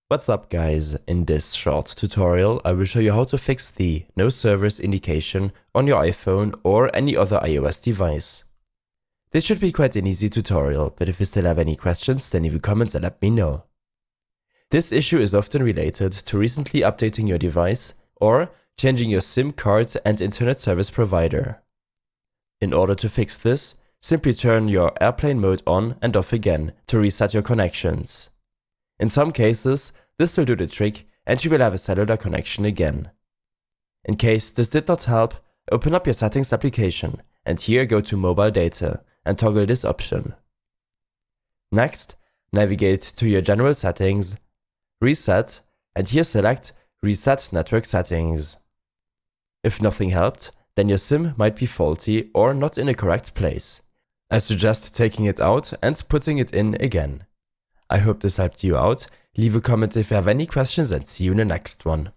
What's up guys, in this short tutorial I will show you how to fix the no service indication on your iPhone or any other iOS device. This should be quite an easy tutorial, but if you still have any questions then leave a comment and let me know. This issue is often related to recently updating your device or changing your SIM card and internet service provider. In order to fix this, simply turn your airplane mode on and off again to reset your connections. In some cases, this will do the trick and you will have a cellular connection again. In case this did not help, open up your settings application and here go to mobile data and toggle this option. Next, navigate to your general settings, reset, and here select reset network settings. If nothing helped, then your SIM might be faulty or not in the correct place. I suggest taking it out and putting it in again. I hope this helped you out. Leave a comment if you have any questions and see you in the next one.